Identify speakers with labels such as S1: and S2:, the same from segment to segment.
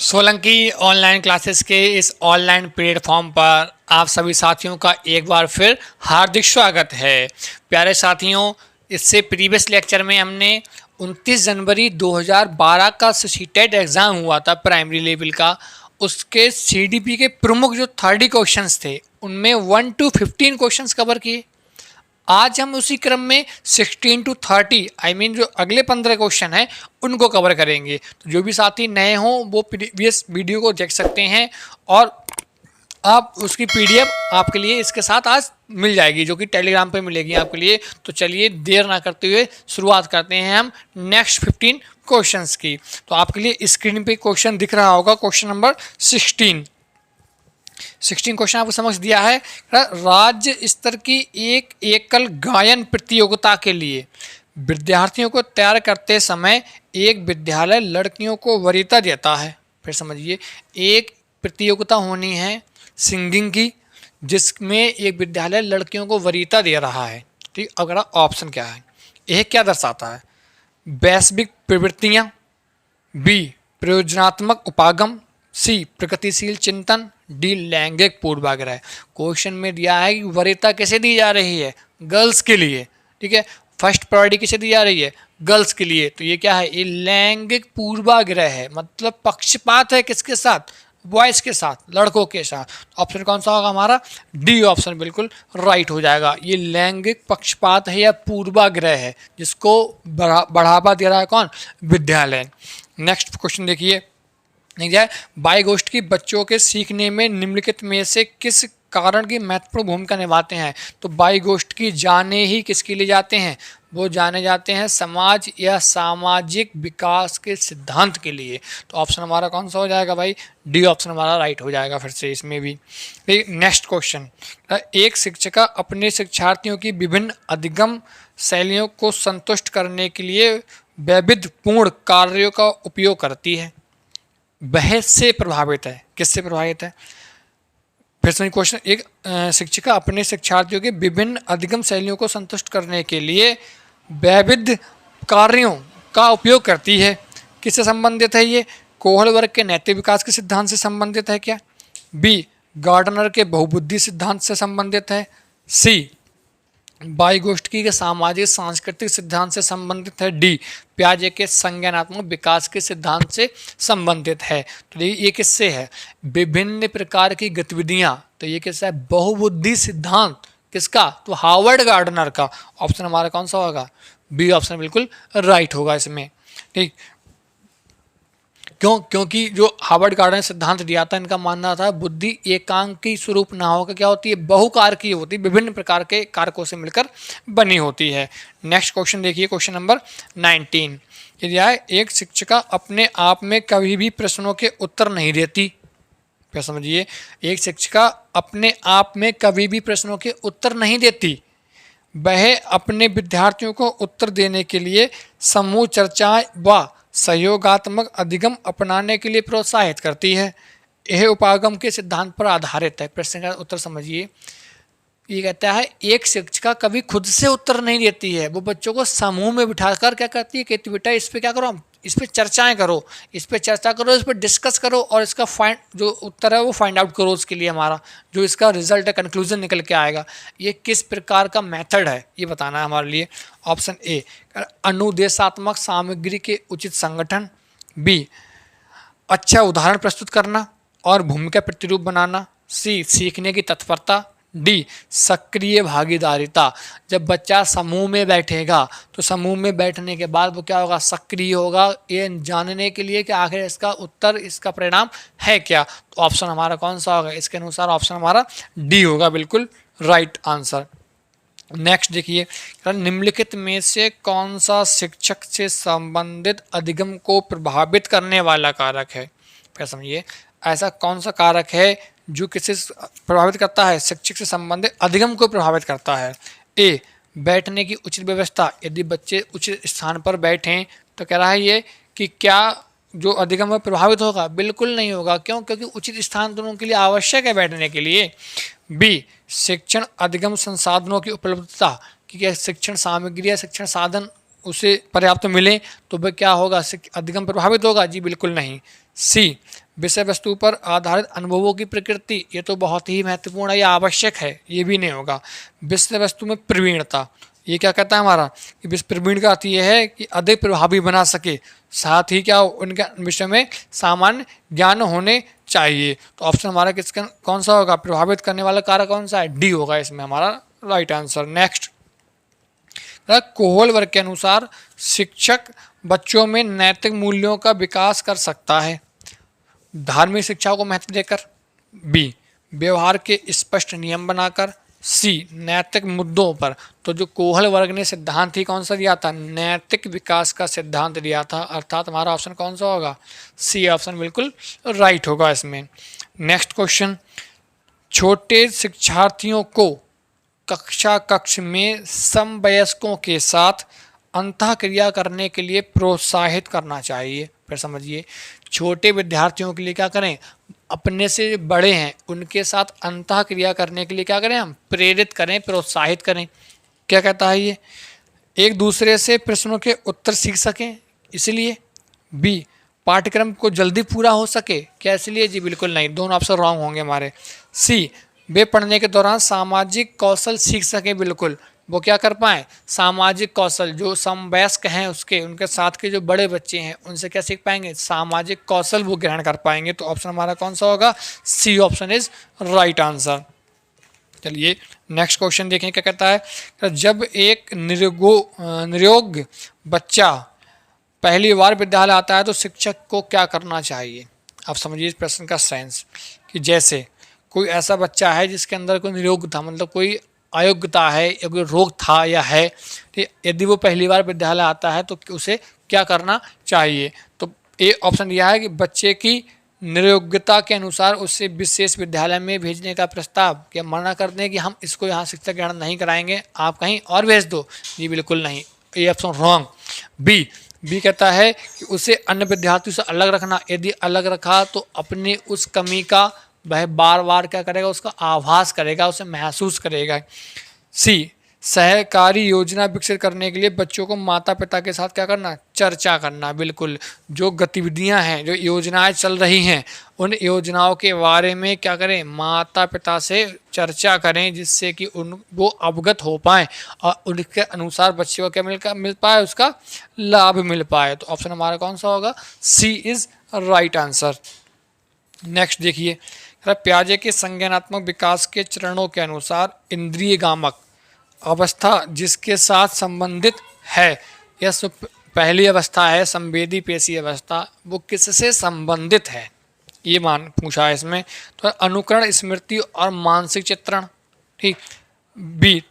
S1: Solanki online classes के इस online platform पर आप सभी साथियों का एक बार फिर हार्दिक स्वागत है। प्यारे साथियों, इससे प्रीवियस लेक्चर में हमने 29 जनवरी 2012 का सीटेट एग्ज़ाम हुआ था प्राइमरी लेवल का, उसके सीडीपी के प्रमुख जो 30 क्वेश्चंस थे उनमें 1 to 15 क्वेश्चंस कवर किए। आज हम उसी क्रम में 16 to 30 जो अगले 15 क्वेश्चन हैं उनको कवर करेंगे। तो जो भी साथी नए हों वो प्रीवियस वीडियो को देख सकते हैं और आप उसकी पीडीएफ आपके लिए इसके साथ आज मिल जाएगी, जो कि टेलीग्राम पे मिलेगी आपके लिए। तो चलिए देर ना करते हुए शुरुआत करते हैं हम नेक्स्ट 15 क्वेश्चंस की। तो आपके लिए स्क्रीन पे क्वेश्चन दिख रहा होगा, क्वेश्चन नंबर 16 क्वेश्चन आपको समझ दिया है। राज्य स्तर की एक एकल गायन प्रतियोगिता के लिए विद्यार्थियों को तैयार करते समय एक विद्यालय लड़कियों को वरीयता देता है। फिर समझिए, एक प्रतियोगिता होनी है सिंगिंग की जिसमें एक विद्यालय लड़कियों को वरीयता दे रहा है। ठीक, अगला ऑप्शन क्या है? यह क्या दर्शाता है? वैश्विक प्रवृत्तियां, बी प्रयोजनात्मक उपागम, सी प्रगतिशील चिंतन, डी लैंगिक पूर्वाग्रह। क्वेश्चन में दिया है कि वरीयता कैसे दी जा रही है? गर्ल्स के लिए। ठीक है, फर्स्ट प्रायोरिटी किसे दी जा रही है? गर्ल्स के लिए। तो ये क्या है? ये लैंगिक पूर्वाग्रह है, मतलब पक्षपात है। किसके साथ? बॉयज़ के साथ, लड़कों के साथ। ऑप्शन कौन सा होगा हमारा? डी ऑप्शन बिल्कुल राइट हो जाएगा। ये लैंगिक पक्षपात है या पूर्वाग्रह है जिसको बढ़ावा दे रहा है कौन? विद्यालय। नेक्स्ट क्वेश्चन देखिए, नहीं जाए, बाइगोष्ठ की बच्चों के सीखने में निम्नलिखित में से किस कारण की महत्वपूर्ण भूमिका निभाते हैं? तो बाइगोष्ठ की जाने ही किसके लिए जाते हैं? वो जाने जाते हैं समाज या सामाजिक विकास के सिद्धांत के लिए। तो ऑप्शन हमारा कौन सा हो जाएगा भाई? डी ऑप्शन हमारा राइट हो जाएगा फिर से इसमें भी। नेक्स्ट क्वेश्चन, एक शिक्षिका अपने शिक्षार्थियों की विभिन्न अधिगम शैलियों को संतुष्ट करने के लिए वैविध्यपूर्ण कार्यों का उपयोग करती है। वह से प्रभावित है, किससे प्रभावित है? फिर से क्वेश्चन, एक शिक्षिका अपने शिक्षार्थियों के विभिन्न अधिगम शैलियों को संतुष्ट करने के लिए वैविध्य कार्यों का उपयोग करती है। किससे संबंधित है ये? कोहल वर्ग के नैतिक विकास के सिद्धांत से संबंधित है क्या? बी गार्डनर के बहुबुद्धि सिद्धांत से संबंधित है, सी बाइगोष्ठी के सामाजिक सांस्कृतिक सिद्धांत से संबंधित है, डी प्याजे के संज्ञानात्मक विकास के सिद्धांत से संबंधित है। तो ये किससे है? विभिन्न प्रकार की गतिविधियां। तो ये किससे है? बहुबुद्धि सिद्धांत। किसका? तो हार्वर्ड गार्डनर का। ऑप्शन हमारा कौन सा होगा? बी ऑप्शन बिल्कुल राइट होगा इसमें। ठीक, क्योंकि जो हार्वर्ड गार्डनर सिद्धांत दिया था, इनका मानना था बुद्धि एकांकी स्वरूप ना होकर क्या होती है? बहुकारकीय होती है, विभिन्न प्रकार के कारकों से मिलकर बनी होती है। नेक्स्ट क्वेश्चन देखिए, क्वेश्चन नंबर 19। यदि आए, एक शिक्षिका अपने आप में कभी भी प्रश्नों के उत्तर नहीं देती। क्या समझिए, एक शिक्षिका अपने आप में कभी भी प्रश्नों के उत्तर नहीं देती। वह अपने विद्यार्थियों को उत्तर देने के लिए समूह चर्चाएं व सहयोगात्मक अधिगम अपनाने के लिए प्रोत्साहित करती है। यह उपागम के सिद्धांत पर आधारित है। प्रश्न का उत्तर समझिए, ये कहता है एक शिक्षिका कभी खुद से उत्तर नहीं देती है, वो बच्चों को समूह में बिठाकर क्या करती है? कहती बेटा इस पे क्या करो, इस पे चर्चाएं करो, इस पे चर्चा करो, इस पे डिस्कस करो और इसका जो उत्तर है वो फाइंड आउट करो। उसके लिए हमारा जो इसका रिजल्ट है, कंक्लूजन निकल के आएगा। ये किस प्रकार का मेथड है ये बताना है हमारे लिए। ऑप्शन ए अनुदेशात्मक सामग्री के उचित संगठन, बी अच्छा उदाहरण प्रस्तुत करना और भूमिका प्रतिरूप बनाना, सी सीखने की तत्परता, डी सक्रिय भागीदारिता। जब बच्चा समूह में बैठेगा तो समूह में बैठने के बाद वो क्या होगा? सक्रिय होगा, ये जानने के लिए कि आखिर इसका उत्तर, इसका परिणाम है क्या। तो ऑप्शन हमारा कौन सा होगा? इसके अनुसार ऑप्शन हमारा डी होगा, बिल्कुल राइट आंसर। नेक्स्ट देखिए, निम्नलिखित में से कौन सा शिक्षक से संबंधित अधिगम को प्रभावित करने वाला कारक है? क्या समझिए, ऐसा कौन सा कारक है जो किसे प्रभावित करता है? शिक्षक से संबंधित अधिगम को प्रभावित करता है। ए बैठने की उचित व्यवस्था। यदि बच्चे उचित स्थान पर बैठें तो कह रहा है ये कि क्या जो अधिगम है प्रभावित होगा? बिल्कुल नहीं होगा। क्यों? क्योंकि उचित स्थान दोनों के लिए आवश्यक है बैठने के लिए। बी शिक्षण अधिगम संसाधनों की उपलब्धता, कि क्या शिक्षण सामग्री या शिक्षण साधन उसे पर्याप्त मिले तो वह क्या होगा? अधिगम प्रभावित होगा? जी बिल्कुल नहीं। सी विषय वस्तु पर आधारित अनुभवों की प्रकृति, ये तो बहुत ही महत्वपूर्ण है, या आवश्यक है, ये भी नहीं होगा। विषय वस्तु में प्रवीणता, ये क्या कहता है हमारा कि प्रवीण का अर्थ ये है कि अधिक प्रभावी बना सके, साथ ही क्या उनके विषय में सामान्य ज्ञान होने चाहिए। तो ऑप्शन हमारा किसका कौन सा होगा, प्रभावित करने वाला कारक कौन सा है, डी होगा इसमें हमारा राइट आंसर। नेक्स्ट, कोहल वर्ग के अनुसार शिक्षक बच्चों में नैतिक मूल्यों का विकास कर सकता है। धार्मिक शिक्षा को महत्व देकर, बी व्यवहार के स्पष्ट नियम बनाकर, सी नैतिक मुद्दों पर। तो जो कोहल वर्ग ने सिद्धांत ही कौन सा दिया था, नैतिक विकास का सिद्धांत दिया था, अर्थात हमारा ऑप्शन कौन सा होगा, सी ऑप्शन बिल्कुल राइट होगा इसमें। नेक्स्ट क्वेश्चन, छोटे शिक्षार्थियों को कक्ष में समवयस्कों के साथ अंतःक्रिया करने के लिए प्रोत्साहित करना चाहिए। फिर समझिए, छोटे विद्यार्थियों के लिए क्या करें, अपने से बड़े हैं उनके साथ अंतःक्रिया करने के लिए क्या करें, हम प्रेरित करें, प्रोत्साहित करें। क्या कहता है ये, एक दूसरे से प्रश्नों के उत्तर सीख सकें इसलिए, बी पाठ्यक्रम को जल्दी पूरा हो सके, क्या इसलिए, जी बिल्कुल नहीं, दोनों ऑप्शन रॉन्ग होंगे हमारे। सी वे पढ़ने के दौरान सामाजिक कौशल सीख सकें, बिल्कुल, वो क्या कर पाएँ, सामाजिक कौशल, जो समवयस्क हैं उनके साथ के जो बड़े बच्चे हैं उनसे क्या सीख पाएंगे, सामाजिक कौशल वो ग्रहण कर पाएंगे। तो ऑप्शन हमारा कौन सा होगा, C option is right answer. चलिए नेक्स्ट क्वेश्चन देखें क्या कहता है, जब एक निरोग बच्चा पहली बार विद्यालय आता है तो शिक्षक को क्या करना चाहिए। आप समझिए इस प्रश्न का सेंस, कि जैसे कोई ऐसा बच्चा है जिसके अंदर कोई निरोग था, मतलब कोई अयोग्यता है या कोई रोग था या है, ठीक, यदि वो पहली बार विद्यालय आता है तो उसे क्या करना चाहिए। तो ए ऑप्शन दिया है कि बच्चे की निरोग्यता के अनुसार उसे विशेष विद्यालय में भेजने का प्रस्ताव, क्या मना कर दें कि हम इसको यहाँ शिक्षा ग्रहण नहीं कराएंगे, आप कहीं और भेज दो, जी बिल्कुल नहीं, ये ऑप्शन रॉन्ग। बी कहता है कि उसे अन्य विद्यार्थियों से अलग रखना, यदि अलग रखा तो अपनी उस कमी का वह बार बार क्या करेगा, उसका आभास करेगा, उसे महसूस करेगा। सी सहकारी योजना विकसित करने के लिए बच्चों को माता पिता के साथ क्या करना, चर्चा करना, बिल्कुल, जो गतिविधियां हैं, जो योजनाएं चल रही हैं, उन योजनाओं के बारे में क्या करें, माता पिता से चर्चा करें, जिससे कि वो अवगत हो पाएँ और उनके अनुसार बच्चे को क्या मिल पाए, उसका लाभ मिल पाए। तो ऑप्शन हमारा कौन सा होगा, सी इज राइट आंसर। नेक्स्ट देखिए, प्याजे के संज्ञानात्मक विकास के चरणों के अनुसार इंद्रिय गामक अवस्था जिसके साथ संबंधित है, यह पहली अवस्था है संवेदी पेशी अवस्था, वो किससे संबंधित है, ये पूछा है इसमें। तो अनुकरण, स्मृति और मानसिक चित्रण, ठीक। बी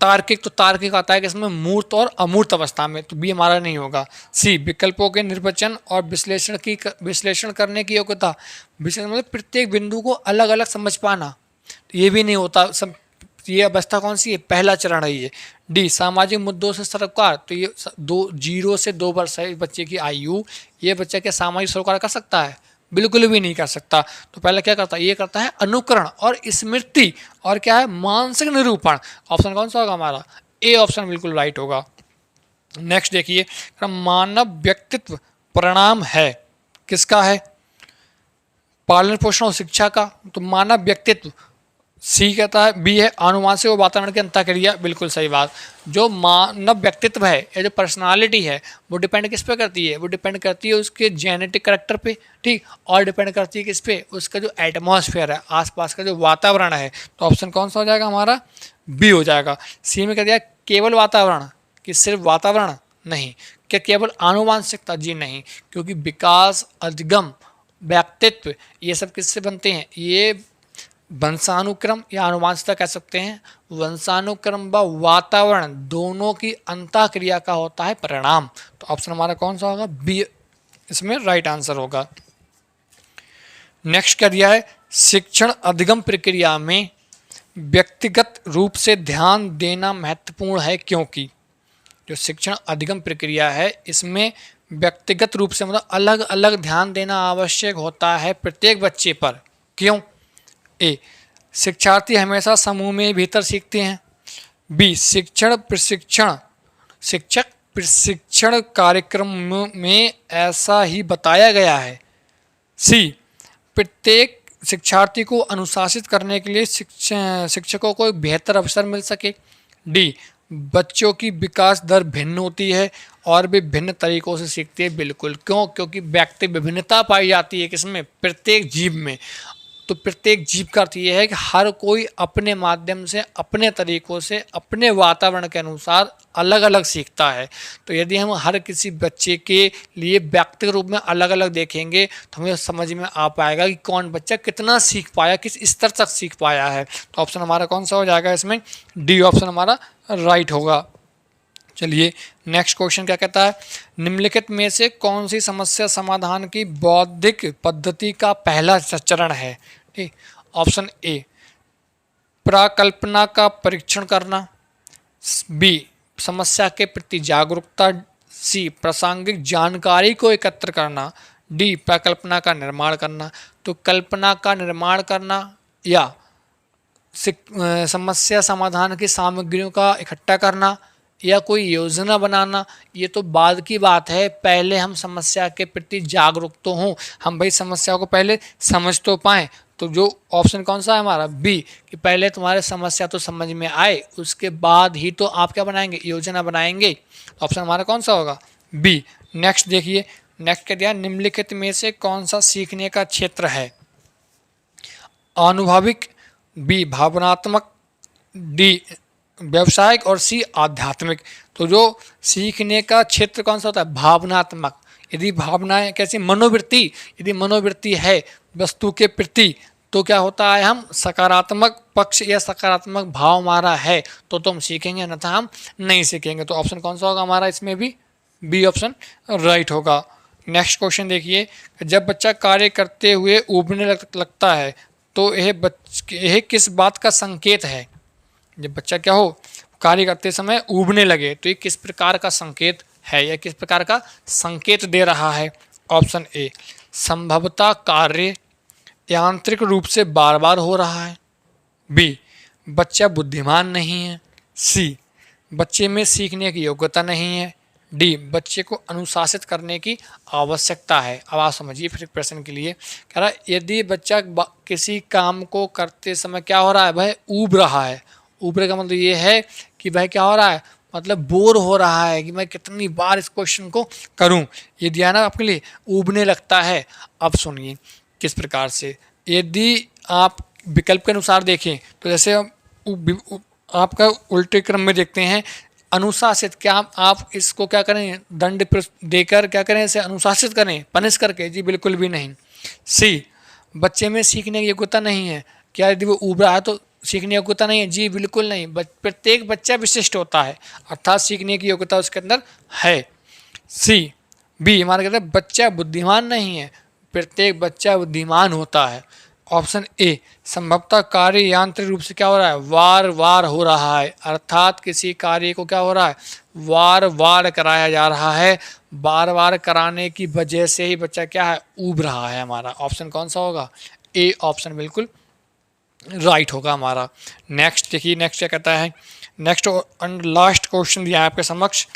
S1: तार्किक, तो तार्किक आता है कि इसमें मूर्त और अमूर्त अवस्था में, तो बी हमारा नहीं होगा। सी विकल्पों के निर्वचन और विश्लेषण करने की योग्यता, मतलब प्रत्येक बिंदु को अलग अलग समझ पाना, तो ये भी नहीं होता। ये अवस्था कौन सी है, पहला चरण है ये। डी सामाजिक मुद्दों से सरोकार, तो ये 0 से 2 वर्ष है बच्चे की आयु, ये बच्चा क्या सामाजिक सरोकार कर सकता है, बिल्कुल भी नहीं कर सकता। तो पहले क्या करता है, ये करता है अनुकरण और स्मृति और क्या है, मानसिक निरूपण। ऑप्शन कौन सा होगा हमारा, ए ऑप्शन बिल्कुल राइट होगा। नेक्स्ट देखिए, मानव व्यक्तित्व परिणाम है किसका है, पालन पोषण और शिक्षा का। तो मानव व्यक्तित्व सी कहता है, बी है आनुवांशिक और वातावरण की अंतःक्रिया, बिल्कुल सही बात। जो मानव व्यक्तित्व है या जो पर्सनालिटी है वो डिपेंड किस पे करती है, वो डिपेंड करती है उसके जेनेटिक करेक्टर पे, ठीक, और डिपेंड करती है किस पे, उसका जो एटमॉस्फेयर है, आसपास का जो वातावरण है। तो ऑप्शन कौन सा हो जाएगा हमारा, बी हो जाएगा। सी में कह दिया केवल वातावरण, कि सिर्फ वातावरण नहीं, क्या केवल आनुवांशिकता, जी नहीं, क्योंकि विकास, अधिगम, व्यक्तित्व ये सब किससे बनते हैं, ये वंशानुक्रम या आनुवांशिकता कह सकते हैं, वंशानुक्रम व वातावरण दोनों की अंतःक्रिया का होता है परिणाम। तो ऑप्शन हमारा कौन सा होगा, बी इसमें राइट आंसर होगा। नेक्स्ट क्या दिया है, शिक्षण अधिगम प्रक्रिया में व्यक्तिगत रूप से ध्यान देना महत्वपूर्ण है, क्योंकि जो शिक्षण अधिगम प्रक्रिया है इसमें व्यक्तिगत रूप से मतलब अलग अलग ध्यान देना आवश्यक होता है प्रत्येक बच्चे पर। क्यों, ए शिक्षार्थी हमेशा समूह में भीतर सीखते हैं। बी शिक्षक प्रशिक्षण कार्यक्रम में ऐसा ही बताया गया है। सी प्रत्येक शिक्षार्थी को अनुशासित करने के लिए शिक्षकों को एक बेहतर अवसर मिल सके। डी, बच्चों की विकास दर भिन्न होती है और वे भिन्न तरीकों से सीखते हैं। बिल्कुल, क्यों? क्योंकि व्यक्ति विभिन्नता पाई जाती है किसमें? प्रत्येक जीव में। तो प्रत्येक जीव का अर्थ ये है कि हर कोई अपने माध्यम से, अपने तरीकों से, अपने वातावरण के अनुसार अलग अलग सीखता है। तो यदि हम हर किसी बच्चे के लिए व्यक्तिगत रूप में अलग अलग देखेंगे तो हमें समझ में आ पाएगा कि कौन बच्चा कितना सीख पाया, किस स्तर तक सीख पाया है। तो ऑप्शन हमारा कौन सा हो जाएगा इसमें? डी ऑप्शन हमारा राइट होगा। चलिए नेक्स्ट क्वेश्चन क्या कहता है? निम्नलिखित में से कौन सी समस्या समाधान की बौद्धिक पद्धति का पहला चरण है? ठीक, ऑप्शन ए, प्राकल्पना का परीक्षण करना। बी, समस्या के प्रति जागरूकता। सी, प्रासंगिक जानकारी को एकत्र करना। डी, प्राकल्पना का निर्माण करना। तो कल्पना का निर्माण करना या समस्या समाधान की सामग्रियों का इकट्ठा करना या कोई योजना बनाना, ये तो बाद की बात है। पहले हम समस्या के प्रति जागरूक तो हों, हम भाई समस्या को पहले समझ तो पाएँ। तो जो ऑप्शन कौन सा है हमारा? बी, कि पहले तुम्हारे समस्या तो समझ में आए, उसके बाद ही तो आप क्या बनाएंगे? योजना बनाएंगे। ऑप्शन हमारा कौन सा होगा? बी। नेक्स्ट देखिए, नेक्स्ट क्या दिया? निम्नलिखित में से कौन सा सीखने का क्षेत्र है? अनुभविक, बी भावनात्मक, डी व्यावसायिक और सी आध्यात्मिक। तो जो सीखने का क्षेत्र कौन सा होता है? भावनात्मक। यदि भावनाएं कैसी? मनोवृत्ति। यदि मनोवृत्ति है वस्तु के प्रति तो क्या होता है? हम सकारात्मक पक्ष या सकारात्मक भाव हमारा है तो हम सीखेंगे, अन्यथा हम नहीं सीखेंगे। तो ऑप्शन कौन सा होगा हमारा इसमें भी? बी ऑप्शन राइट होगा। नेक्स्ट क्वेश्चन देखिए, जब बच्चा कार्य करते हुए ऊबने लगता है तो यह किस बात का संकेत है? जब बच्चा क्या हो? कार्य करते समय ऊबने लगे तो ये किस प्रकार का संकेत है या किस प्रकार का संकेत दे रहा है? ऑप्शन ए, संभवतः कार्य यांत्रिक रूप से बार बार हो रहा है। बी, बच्चा बुद्धिमान नहीं है। सी, बच्चे में सीखने की योग्यता नहीं है। डी, बच्चे को अनुशासित करने की आवश्यकता है। अब आप समझिए फिर प्रश्न के लिए कह रहा है, यदि बच्चा किसी काम को करते समय क्या हो रहा है? भाई ऊब रहा है। ऊबरे का मतलब ये है कि भाई क्या हो रहा है? मतलब बोर हो रहा है कि मैं कितनी बार इस क्वेश्चन को करूं। ये दिया ना आपके लिए, ऊबने लगता है। अब सुनिए किस प्रकार से, यदि आप विकल्प के अनुसार देखें तो जैसे आपका उल्टे क्रम में देखते हैं, अनुशासित, क्या आप इसको क्या करें? दंड देकर क्या करें? इसे अनुशासित करें, पनिश करके? जी बिल्कुल भी नहीं। सी, बच्चे में सीखने की योग्यता नहीं है। क्या यदि वो ऊब रहा है तो सीखने की योग्यता नहीं है? जी बिल्कुल नहीं। प्रत्येक बच्चा विशिष्ट होता है, अर्थात सीखने की योग्यता उसके अंदर है। सी, बी हमारा कहते हैं बच्चा बुद्धिमान नहीं है, प्रत्येक बच्चा बुद्धिमान होता है। ऑप्शन ए, संभवतः कार्य यांत्रिक रूप से क्या हो रहा है? वार वार हो रहा है, अर्थात किसी कार्य को क्या हो रहा है? वार वार कराया जा रहा है। बार बार कराने की वजह से ही बच्चा क्या है? ऊब रहा है। हमारा ऑप्शन कौन सा होगा? ए ऑप्शन बिल्कुल राइट होगा हमारा। नेक्स्ट देखिए, नेक्स्ट क्या कहता है? नेक्स्ट एंड लास्ट क्वेश्चन दिया है आपके समक्ष,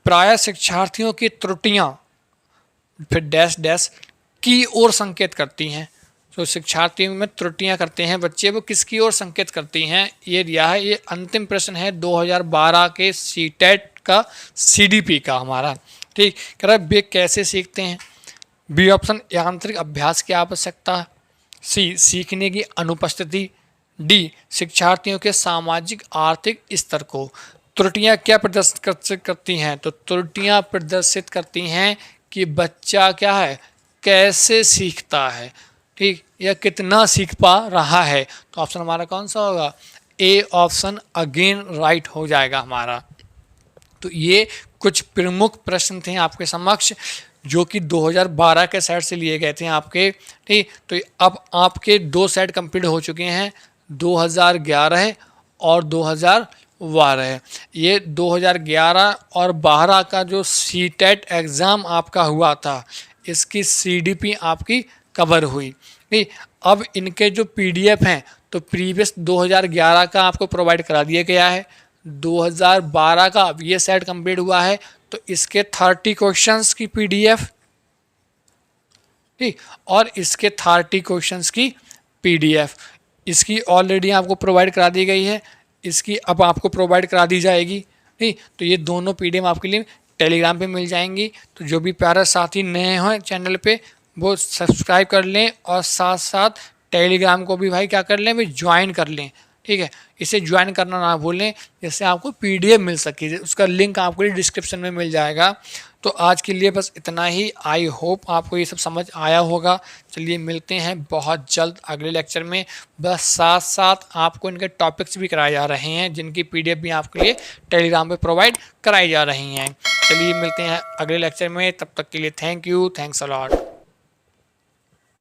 S1: प्रायः शिक्षार्थियों की त्रुटियां फिर डैश डैश की ओर संकेत करती हैं। तो शिक्षार्थियों में त्रुटियां करते हैं बच्चे, वो किसकी ओर संकेत करती हैं? ये दिया है, ये अंतिम प्रश्न है 2012 के सीटेट का, सीडीपी का हमारा। ठीक, कह रहा है वे कैसे सीखते हैं? बी ऑप्शन, यांत्रिक अभ्यास की आवश्यकता। सी, सीखने की अनुपस्थिति। डी, शिक्षार्थियों के सामाजिक आर्थिक स्तर को। त्रुटियां क्या प्रदर्शित करती हैं? तो त्रुटियां प्रदर्शित करती हैं कि बच्चा क्या है? कैसे सीखता है, ठीक, या कितना सीख पा रहा है। तो ऑप्शन हमारा कौन सा होगा? ए ऑप्शन अगेन राइट हो जाएगा हमारा। तो ये कुछ प्रमुख प्रश्न थे आपके समक्ष जो कि 2012 के सेट से लिए गए थे आपके। ठीक, तो अब आपके 2 सेट कंप्लीट हो चुके हैं, 2011 और 2012। ये 2011 और 12 का जो सीटेट एग्ज़ाम आपका हुआ था, इसकी सीडीपी आपकी कवर हुई। ठीक, अब इनके जो पीडीएफ हैं तो प्रीवियस 2011 का आपको प्रोवाइड करा दिया गया है, 2012 का अब ये सेट कंप्लीट हुआ है तो इसके 30 क्वेश्चंस की पीडीएफ ठीक। और इसके 30 क्वेश्चंस की पीडीएफ इसकी ऑलरेडी आपको प्रोवाइड करा दी गई है, इसकी अब आपको प्रोवाइड करा दी जाएगी। ठीक, तो ये दोनों पीडीएफ आपके लिए टेलीग्राम पे मिल जाएंगी। तो जो भी प्यारा साथी नए हैं चैनल पे वो सब्सक्राइब कर लें और साथ साथ टेलीग्राम को भी भाई क्या कर लें, भाई ज्वाइन कर लें। ठीक है, इसे ज्वाइन करना ना भूलें जिससे आपको पीडीएफ मिल सके, उसका लिंक आपको डिस्क्रिप्शन में मिल जाएगा। तो आज के लिए बस इतना ही। आई होप आपको ये सब समझ आया होगा। चलिए मिलते हैं बहुत जल्द अगले लेक्चर में। बस साथ साथ आपको इनके टॉपिक्स भी कराए जा रहे हैं जिनकी पीडीएफ भी आपके लिए टेलीग्राम पे प्रोवाइड कराई जा रही हैं। चलिए मिलते हैं अगले लेक्चर में, तब तक के लिए thank you, thanks a lot.